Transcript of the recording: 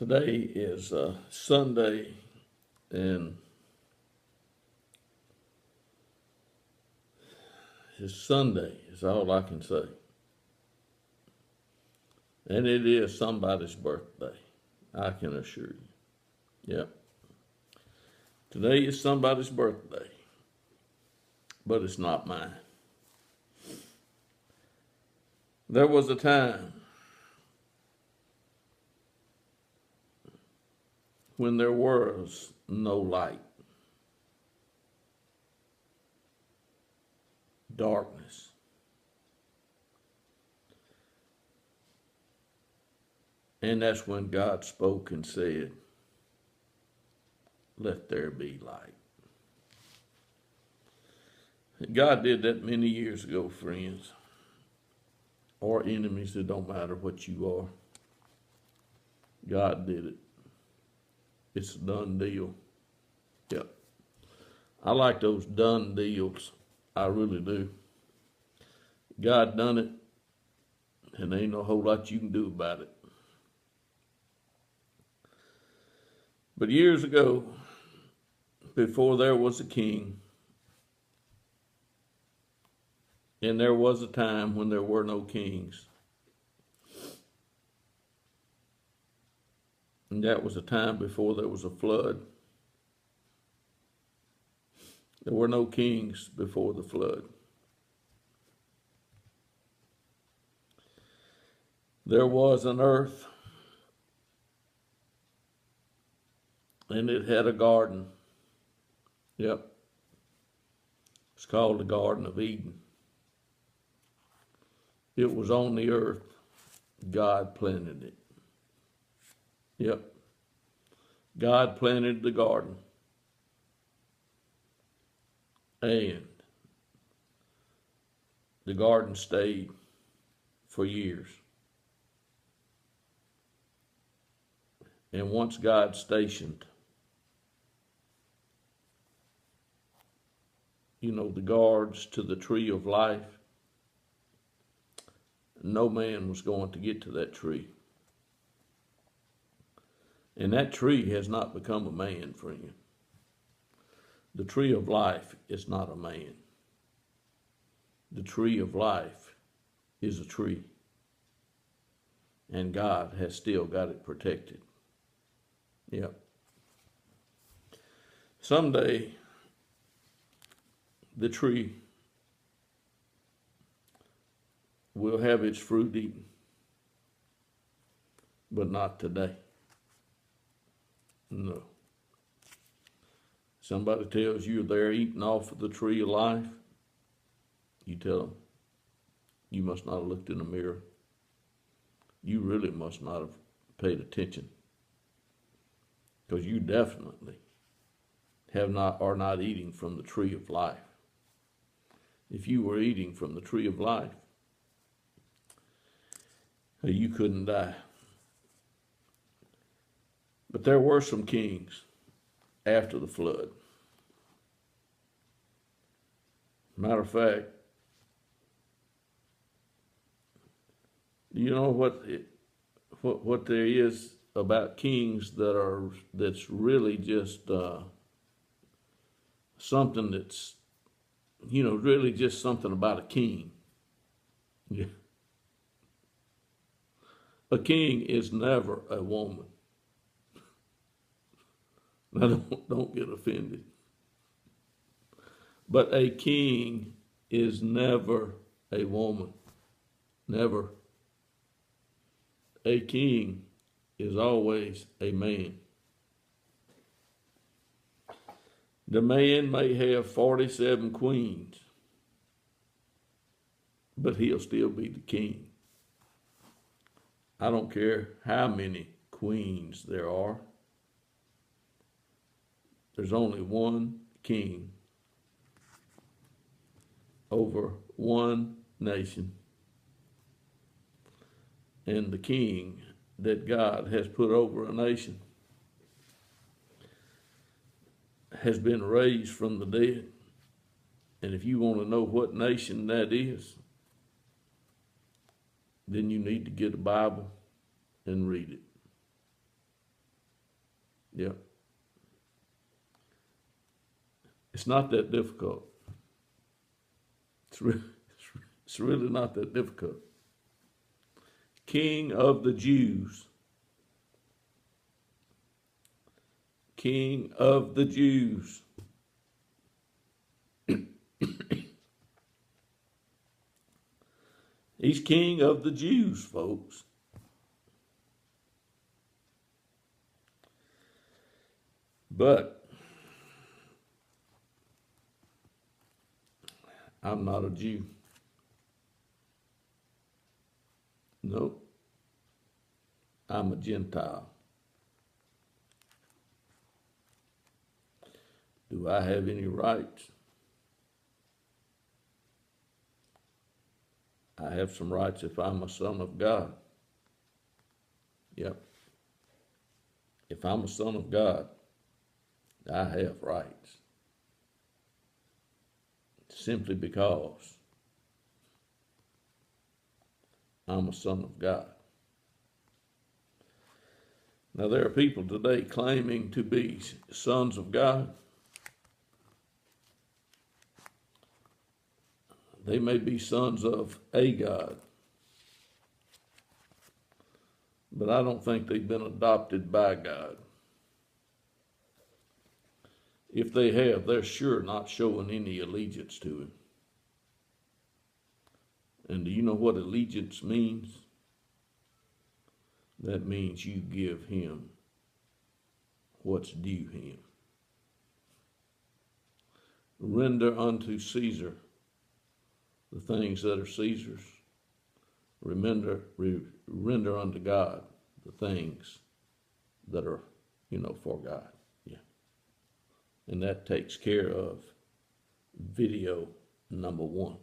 Today is Sunday, and it's Sunday, is all I can say. And it is somebody's birthday, I can assure you. Yep. Today is somebody's birthday, but it's not mine. There was a time when there was no light, darkness. And that's when God spoke and said, "Let there be light." God did that many years ago, friends, or enemies. It don't matter what you are. God did it. It's a done deal. Yep. I like those done deals. I really do. God done it, and there ain't no whole lot you can do about it. But years ago, before there was a king, and there was a time when there were no kings, and that was a time before there was a flood. There were no kings before the flood. There was an earth, and it had a garden. Yep. It's called the Garden of Eden. It was on the earth. God planted it. Yep. God planted the garden. And the garden stayed for years. And once God stationed, the guards to the tree of life, no man was going to get to that tree. And that tree has not become a man, friend. The tree of life is not a man. The tree of life is a tree. And God has still got it protected. Yep. Someday, the tree will have its fruit eaten, but not today. No. Somebody tells you they're eating off of the tree of life, you tell them, you must not have looked in the mirror. You really must not have paid attention, because you definitely are not eating from the tree of life. If you were eating from the tree of life, you couldn't die. But there were some kings after the flood. Matter of fact, you know what there is about kings that's really just something that's really just something about a king. Yeah. A king is never a woman. Now don't get offended. But a king is never a woman. Never. A king is always a man. The man may have 47 queens, but he'll still be the king. I don't care how many queens there are. There's only one king over one nation. And the king that God has put over a nation has been raised from the dead. And if you want to know what nation that is, then you need to get a Bible and read it. Yeah. It's not that difficult. It's, re- it's really not that difficult. King of the Jews. King of the Jews. He's king of the Jews, folks. But I'm not a Jew. Nope. I'm a Gentile. Do I have any rights? I have some rights if I'm a son of God. Yep. If I'm a son of God, I have rights. Simply because I'm a son of God. Now, there are people today claiming to be sons of God. They may be sons of a God, but I don't think they've been adopted by God. If they have, they're sure not showing any allegiance to him. And do you know what allegiance means? That means you give him what's due him. Render unto Caesar the things that are Caesar's. Render unto God the things that are, for God. Yeah. And that takes care of video number 1.